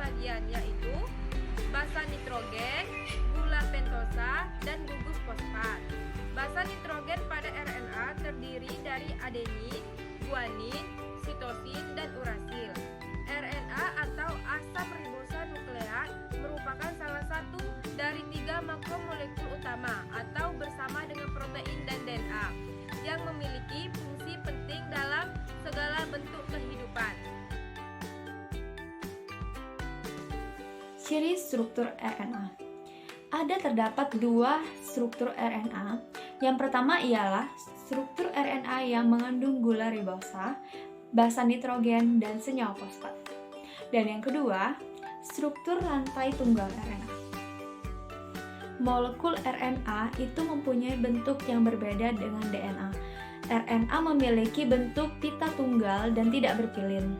bagian, yaitu basa nitrogen, gula pentosa, dan gugus fosfat. Basa nitrogen pada RNA terdiri dari adenin, guanin, sitosin, dan urasil. RNA atau asam ribosa nukleat merupakan salah satu dari 3 makromolekul utama atau bersama dengan protein dan DNA yang memiliki fungsi penting dalam segala bentuk kehidupan. Ciri struktur RNA. Ada terdapat 2 struktur RNA. Yang pertama ialah struktur RNA yang mengandung gula ribosa, basa nitrogen, dan senyawa fosfat. Dan yang kedua, struktur rantai tunggal RNA. Molekul RNA itu mempunyai bentuk yang berbeda dengan DNA. RNA memiliki bentuk pita tunggal dan tidak berpilin.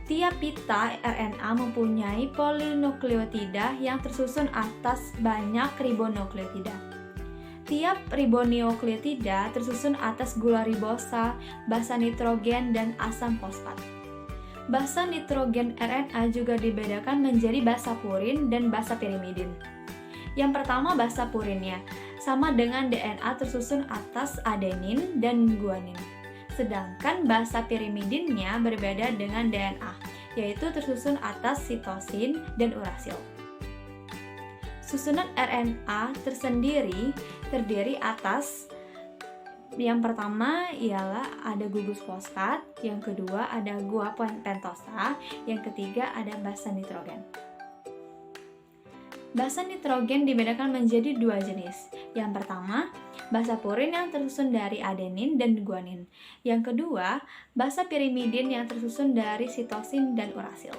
Tiap pita RNA mempunyai polinukleotida yang tersusun atas banyak ribonukleotida. Tiap ribonukleotida tersusun atas gula ribosa, basa nitrogen, dan asam fosfat. Basa nitrogen RNA juga dibedakan menjadi basa purin dan basa pirimidin. Yang pertama basa purinnya, sama dengan DNA tersusun atas adenin dan guanin. Sedangkan basa pirimidinnya berbeda dengan DNA, yaitu tersusun atas sitosin dan urasil. Susunan RNA tersendiri terdiri atas yang pertama ialah ada gugus fosfat, yang kedua ada gua pentosa, yang ketiga ada basa nitrogen. Basa nitrogen dibedakan menjadi 2 jenis. Yang pertama, basa purin yang tersusun dari adenin dan guanin. Yang kedua, basa pirimidin yang tersusun dari sitosin dan urasil.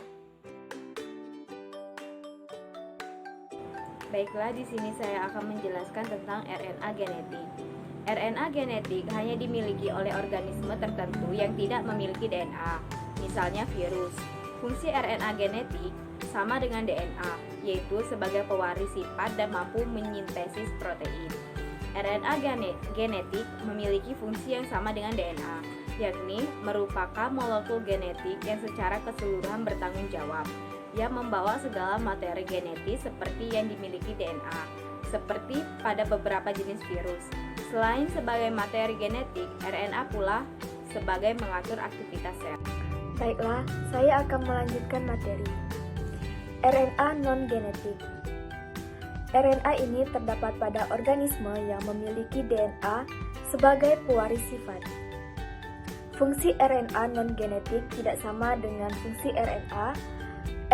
Baiklah, di sini saya akan menjelaskan tentang RNA genetik. RNA genetik hanya dimiliki oleh organisme tertentu yang tidak memiliki DNA, misalnya virus. Fungsi RNA genetik sama dengan DNA, yaitu sebagai pewaris sifat dan mampu menyintesis protein. RNA genetik memiliki fungsi yang sama dengan DNA, yakni merupakan molekul genetik yang secara keseluruhan bertanggung jawab, yang membawa segala materi genetis seperti yang dimiliki DNA, seperti pada beberapa jenis virus. Selain sebagai materi genetik, RNA pula sebagai mengatur aktivitas sel. Baiklah, saya akan melanjutkan materi. RNA non-genetik. RNA ini terdapat pada organisme yang memiliki DNA sebagai pewaris sifat. Fungsi RNA non-genetik tidak sama dengan fungsi RNA.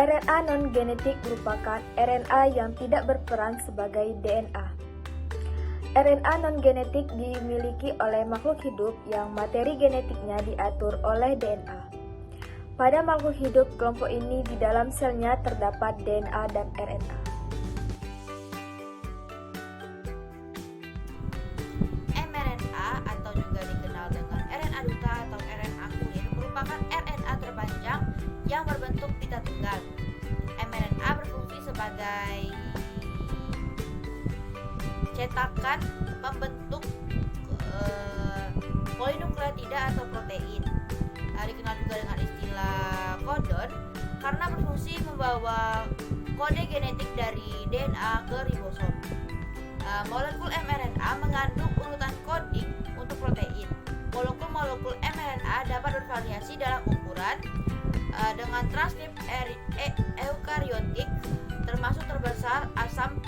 RNA non-genetik merupakan RNA yang tidak berperan sebagai DNA. RNA non-genetik dimiliki oleh makhluk hidup yang materi genetiknya diatur oleh DNA. Pada makhluk hidup, kelompok ini di dalam selnya terdapat DNA dan RNA. mRNA atau juga dikenal dengan RNA duta atau RNA kulit merupakan RNA terpanjang yang berbentuk pita tunggal. mRNA berfungsi sebagai cetakan pembentuk polinukleotida atau protein. Dikenal juga dengan istilah kodon karena berfungsi membawa kode genetik dari DNA ke ribosom. Molekul mRNA mengandung urutan coding untuk protein. Molekul mRNA dapat bervariasi dalam ukuran dengan transkrip eukariotik, termasuk terbesar asam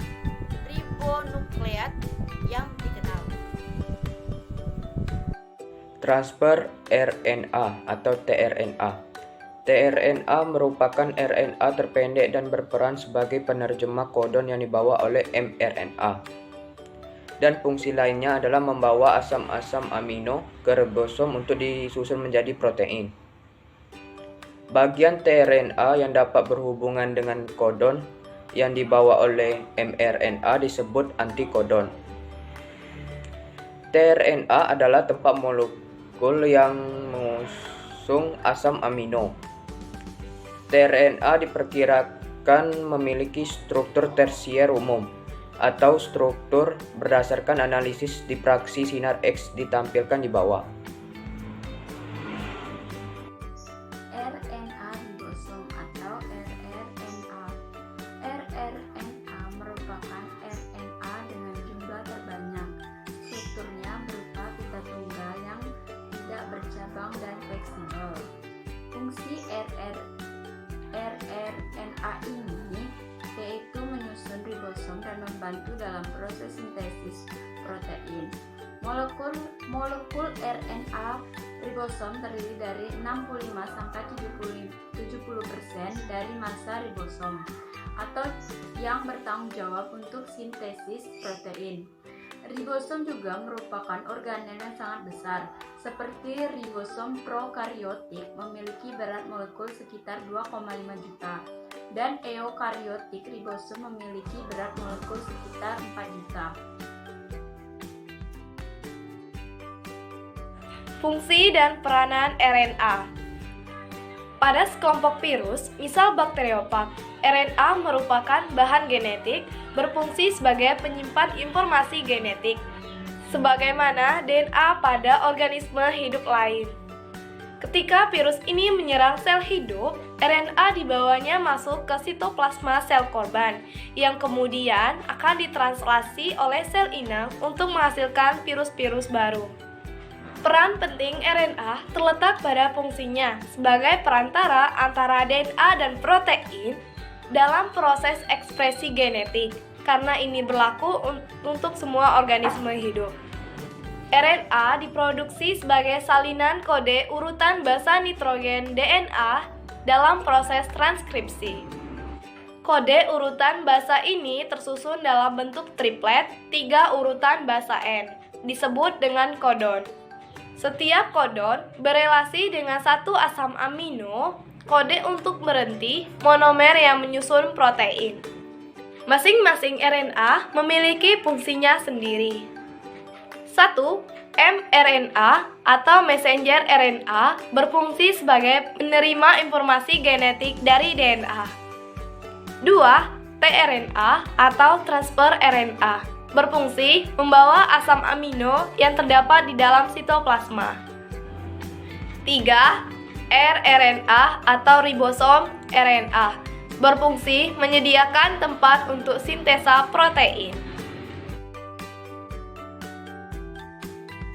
ribonukleat yang dikenal. Transfer RNA atau tRNA. tRNA merupakan RNA terpendek dan berperan sebagai penerjemah kodon yang dibawa oleh mRNA. Dan fungsi lainnya adalah membawa asam-asam amino ke ribosom untuk disusun menjadi protein. Bagian tRNA yang dapat berhubungan dengan kodon yang dibawa oleh mRNA disebut antikodon. tRNA adalah tempat molekul yang mengusung asam amino. tRNA diperkirakan memiliki struktur tersier umum atau struktur berdasarkan analisis difraksi sinar X ditampilkan di bawah. RNA ribosom atau rRNA membantu dalam proses sintesis protein. Molekul RNA ribosom terdiri dari 65-70% dari massa ribosom atau yang bertanggung jawab untuk sintesis protein. Ribosom juga merupakan organel yang sangat besar. Seperti ribosom prokaryotik memiliki berat molekul sekitar 2,5 juta dan eukaryotik ribosom memiliki berat molekul sekitar 4 juta. Fungsi dan peranan RNA. Pada sekelompok virus, misal bakteriophag, RNA merupakan bahan genetik berfungsi sebagai penyimpan informasi genetik, sebagaimana DNA pada organisme hidup lain. Ketika virus ini menyerang sel hidup, RNA dibawanya masuk ke sitoplasma sel korban, yang kemudian akan ditranslasi oleh sel inang untuk menghasilkan virus-virus baru. Peran penting RNA terletak pada fungsinya sebagai perantara antara DNA dan protein dalam proses ekspresi genetik, karena ini berlaku untuk semua organisme hidup. RNA diproduksi sebagai salinan kode urutan basa nitrogen DNA dalam proses transkripsi. Kode urutan basa ini tersusun dalam bentuk triplet 3 urutan basa N, disebut dengan kodon. Setiap kodon berelasi dengan satu asam amino, kode untuk berhenti, monomer yang menyusun protein. Masing-masing RNA memiliki fungsinya sendiri. 1. mRNA atau messenger RNA berfungsi sebagai penerima informasi genetik dari DNA. 2. tRNA atau transfer RNA berfungsi membawa asam amino yang terdapat di dalam sitoplasma. 3. rRNA atau ribosom RNA berfungsi menyediakan tempat untuk sintesa protein.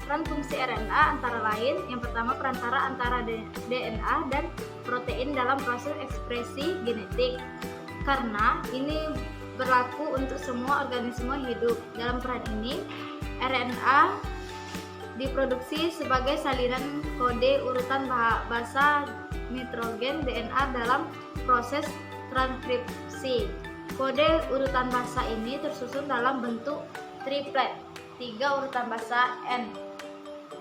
Peran fungsi RNA antara lain, yang pertama perantara antara DNA dan protein dalam proses ekspresi genetik, karena ini berlaku untuk semua organisme hidup. Dalam peran ini, RNA diproduksi sebagai salinan kode urutan basa nitrogen DNA dalam proses transkripsi. Kode urutan basa ini tersusun dalam bentuk triplet 3 urutan basa N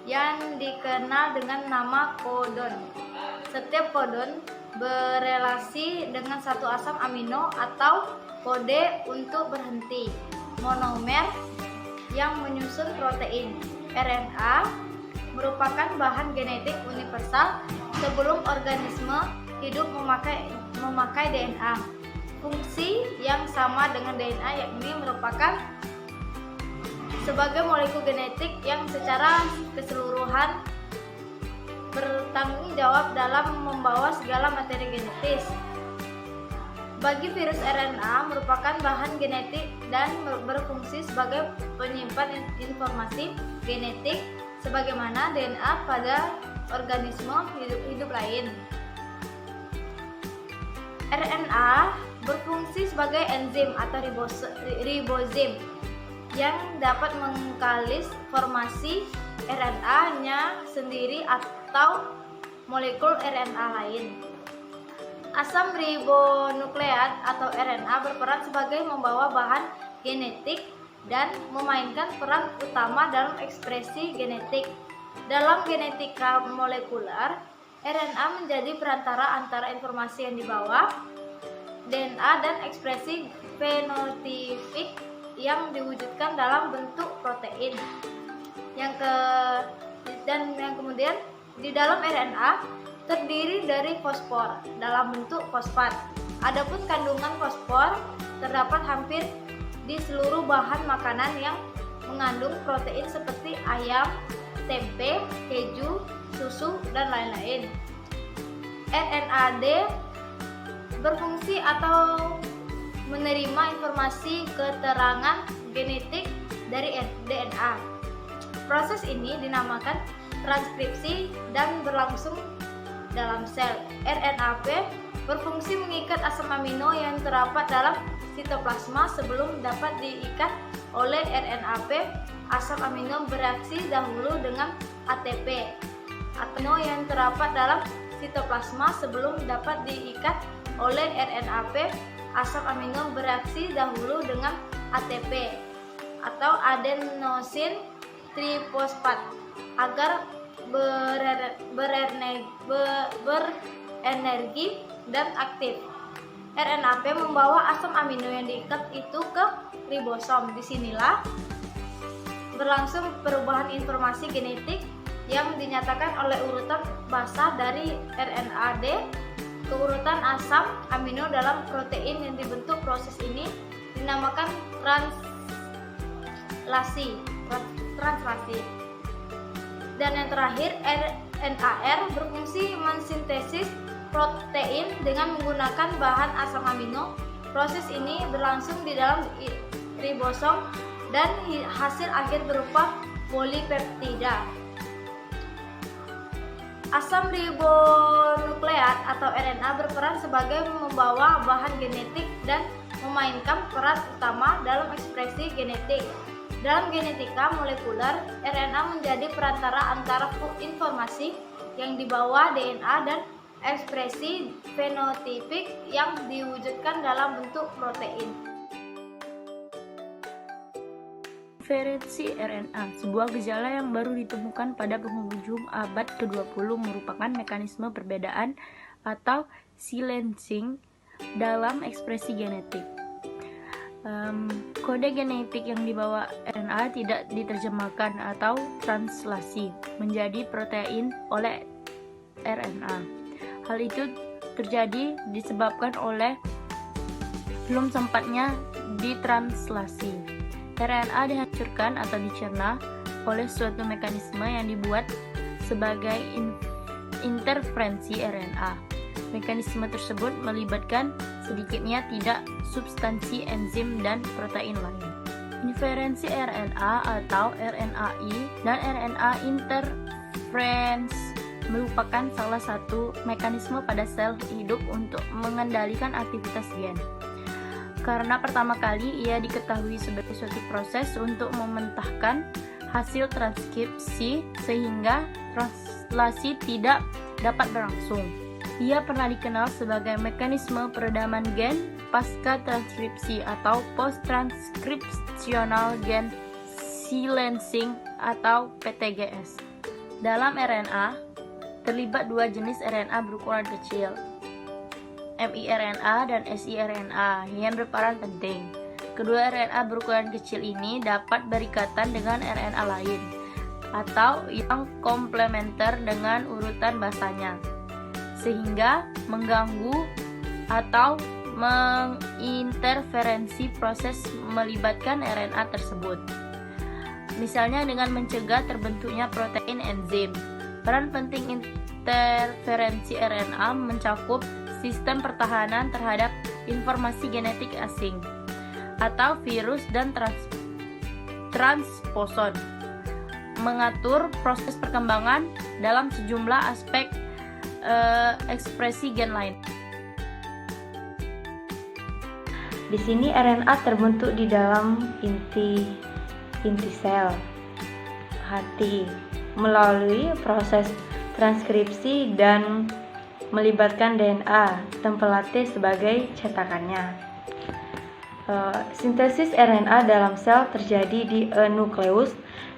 yang dikenal dengan nama kodon. Setiap kodon berelasi dengan satu asam amino atau kode untuk berhenti, monomer yang menyusun protein. RNA merupakan bahan genetik universal sebelum organisme hidup memakai DNA. Fungsi yang sama dengan DNA yakni merupakan sebagai molekul genetik yang secara keseluruhan bertanggung jawab dalam membawa segala materi genetis. Bagi virus, RNA merupakan bahan genetik dan berfungsi sebagai penyimpan informasi genetik sebagaimana DNA pada organisme hidup lain. RNA berfungsi sebagai enzim atau ribozim yang dapat mengkalis formasi RNA-nya sendiri atau molekul RNA lain. Asam ribonukleat atau RNA berperan sebagai membawa bahan genetik dan memainkan peran utama dalam ekspresi genetik. Dalam genetika molekuler, RNA menjadi perantara antara informasi yang dibawa DNA dan ekspresi fenotipik yang diwujudkan dalam bentuk protein. Yang kemudian di dalam RNA terdiri dari fosfor dalam bentuk fosfat. Adapun kandungan fosfor terdapat hampir di seluruh bahan makanan yang mengandung protein seperti ayam, tempe, keju, susu, dan lain-lain. RNAD berfungsi atau menerima informasi keterangan genetik dari DNA. Proses ini dinamakan transkripsi dan berlangsung dalam sel. RNAP berfungsi mengikat asam amino yang terdapat dalam sitoplasma sebelum dapat diikat oleh RNAP. Asam amino bereaksi dahulu dengan ATP. Amino yang terdapat dalam sitoplasma sebelum dapat diikat oleh RNAP. Asam amino bereaksi dahulu dengan ATP atau adenosin trifosfat agar berenergi dan aktif. RNAP membawa asam amino yang diikat itu ke ribosom. Disinilah berlangsung perubahan informasi genetik yang dinyatakan oleh urutan basa dari RNAD ke urutan asam amino dalam protein yang dibentuk. Proses ini dinamakan translasi. Dan yang terakhir, RNAR berfungsi mensintesis protein dengan menggunakan bahan asam amino. Proses ini berlangsung di dalam ribosom dan hasil akhir berupa polipeptida. Asam ribonukleat atau RNA berperan sebagai membawa bahan genetik dan memainkan peran utama dalam ekspresi genetik. Dalam genetika molekuler, RNA menjadi perantara antara informasi yang dibawa DNA dan ekspresi fenotipik yang diwujudkan dalam bentuk protein. Diferensi RNA, sebuah gejala yang baru ditemukan pada penghujung abad ke-20 merupakan mekanisme perbedaan atau silencing dalam ekspresi genetik. Kode genetik yang dibawa RNA tidak diterjemahkan atau translasi menjadi protein oleh RNA. Hal itu terjadi disebabkan oleh belum sempatnya ditranslasi. RNA dihancurkan atau dicerna oleh suatu mekanisme yang dibuat sebagai interferensi RNA. Mekanisme tersebut melibatkan sedikitnya tidak substansi enzim dan protein lain. Interferensi RNA atau RNAi dan RNA interference merupakan salah satu mekanisme pada sel hidup untuk mengendalikan aktivitas gen. Karena pertama kali ia diketahui sebagai suatu proses untuk mementahkan hasil transkripsi sehingga translasi tidak dapat berlangsung. Ia pernah dikenal sebagai mekanisme peredaman gen pasca transkripsi atau post-transcriptional gen silencing atau PTGS. Dalam RNA, terlibat dua jenis RNA berukuran kecil, miRNA dan siRNA, yang berperan penting. Kedua RNA berukuran kecil ini dapat berikatan dengan RNA lain atau yang komplementer dengan urutan basanya, sehingga mengganggu atau menginterferensi proses melibatkan RNA tersebut. Misalnya dengan mencegah terbentuknya protein enzim. Peran penting interferensi RNA mencakup sistem pertahanan terhadap informasi genetik asing atau virus dan transposon, mengatur proses perkembangan dalam sejumlah aspek ekspresi gen lain. Di sini RNA terbentuk di dalam inti sel hati melalui proses transkripsi dan melibatkan DNA tempelate sebagai cetakannya. Sintesis RNA dalam sel terjadi di E nukleus,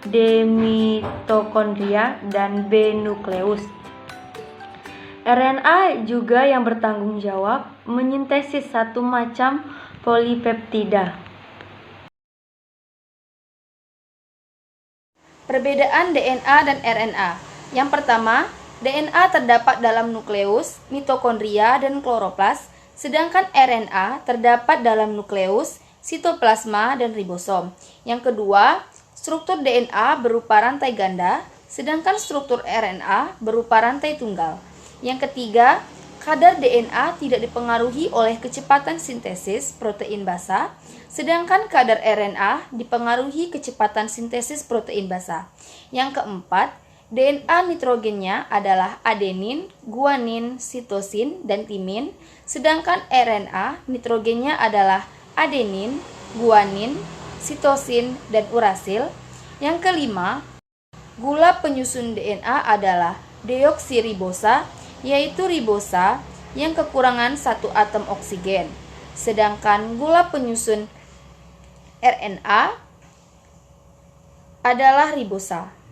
D mitokondria, dan B nukleus. RNA juga yang bertanggung jawab menyintesis satu macam polipeptida. Perbedaan DNA dan RNA. Yang pertama, DNA terdapat dalam nukleus, mitokondria, dan kloroplas, sedangkan RNA terdapat dalam nukleus, sitoplasma, dan ribosom. Yang kedua, struktur DNA berupa rantai ganda, sedangkan struktur RNA berupa rantai tunggal. Yang ketiga, kadar DNA tidak dipengaruhi oleh kecepatan sintesis protein basa, sedangkan kadar RNA dipengaruhi kecepatan sintesis protein basa. Yang keempat, DNA nitrogennya adalah adenin, guanin, sitosin, dan timin, sedangkan RNA nitrogennya adalah adenin, guanin, sitosin, dan urasil. Yang kelima, gula penyusun DNA adalah deoksiribosa, yaitu ribosa yang kekurangan satu atom oksigen. Sedangkan gula penyusun RNA adalah ribosa.